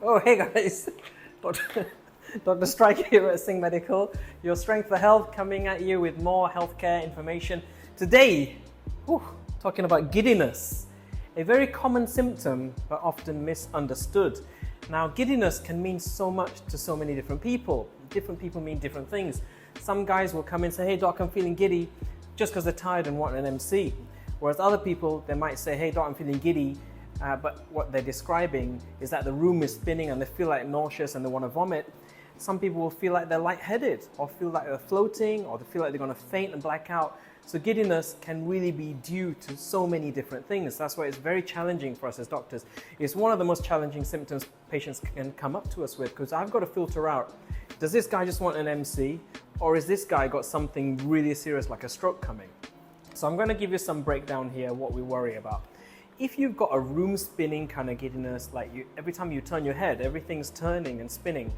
Oh, hey guys, Dr. Strike here at SingMedical, your strength for health, coming at you with more healthcare information. Today, talking about giddiness, a very common symptom but often misunderstood. Now, giddiness can mean so much to so many different people. Different people mean different things. Some guys will come in and say, hey doc, I'm feeling giddy, just because they're tired and want an MC. Whereas other people, they might say, hey doc, I'm feeling giddy, but what they're describing is that the room is spinning and they feel like nauseous and they want to vomit. Some people will feel like they're lightheaded or feel like they're floating or they feel like they're going to faint and black out. So giddiness can really be due to so many different things. That's why it's very challenging for us as doctors. It's one of the most challenging symptoms patients can come up to us with, because I've got to filter out, does this guy just want an MC, or is this guy got something really serious like a stroke coming? So I'm going to give you some breakdown here what we worry about. If you've got a room spinning kind of giddiness, like every time you turn your head, everything's turning and spinning,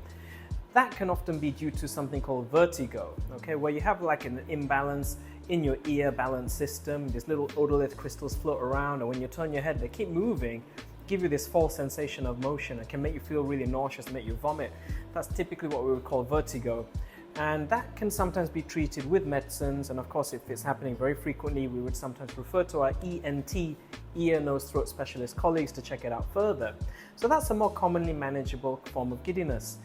that can often be due to something called vertigo, okay, where you have like an imbalance in your ear balance system. These little otolith crystals float around, and when you turn your head, they keep moving, give you this false sensation of motion and can make you feel really nauseous and make you vomit. That's typically what we would call vertigo. And that can sometimes be treated with medicines, and of course if it's happening very frequently, we would sometimes refer to our ENT, ear, nose, throat specialist colleagues to check it out further. So that's a more commonly manageable form of giddiness.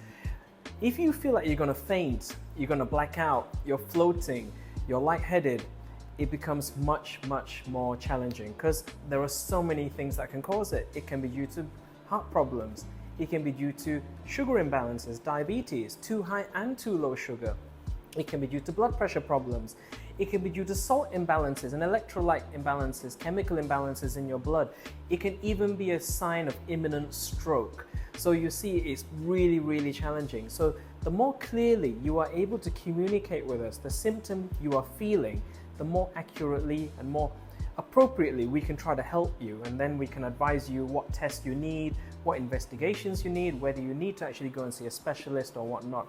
If you feel like you're going to faint, you're going to black out, you're floating, you're lightheaded, it becomes much more challenging, because there are so many things that can cause it. It can be due to heart problems. It can be due to sugar imbalances, diabetes, too high and too low sugar. It can be due to blood pressure problems. It can be due to salt imbalances and electrolyte imbalances, chemical imbalances in your blood. It can even be a sign of imminent stroke. So you see, it's really challenging. So the more clearly you are able to communicate with us the symptom you are feeling, the more accurately and more appropriately we can try to help you, and then we can advise you what tests you need, what investigations you need, whether you need to actually go and see a specialist or whatnot.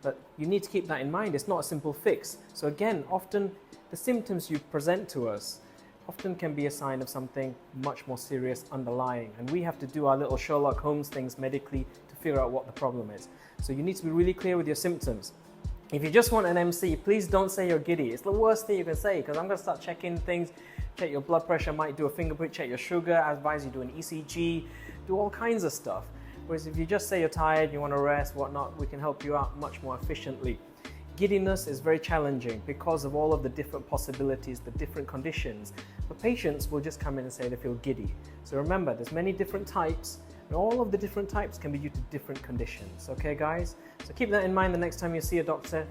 But you need to keep that in mind. It's not a simple fix. So again, often the symptoms you present to us often can be a sign of something much more serious underlying, and we have to do our little Sherlock Holmes things medically to figure out what the problem is. So you need to be really clear with your symptoms. If you just want an MC, please don't say you're giddy. It's the worst thing you can say, because I'm going to start checking things, check your blood pressure, might do a finger prick, check your sugar, I advise you do an ECG, do all kinds of stuff. Whereas if you just say you're tired, you want to rest, whatnot, we can help you out much more efficiently. Giddiness is very challenging because of all of the different possibilities, the different conditions. But patients will just come in and say they feel giddy. So remember, there's many different types, and all of the different types can be due to different conditions. Okay, guys? So keep that in mind the next time you see a doctor.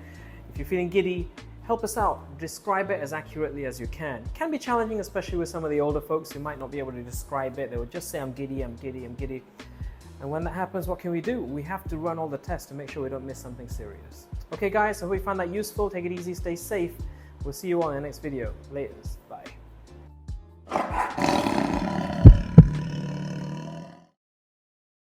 If you're feeling giddy, help us out. Describe it as accurately as you can. It can be challenging, especially with some of the older folks who might not be able to describe it. They will just say, I'm giddy, I'm giddy, I'm giddy. And when that happens, what can we do? We have to run all the tests to make sure we don't miss something serious. Okay guys, I hope you found that useful. Take it easy, stay safe. We'll see you all in the next video. Laters. Bye.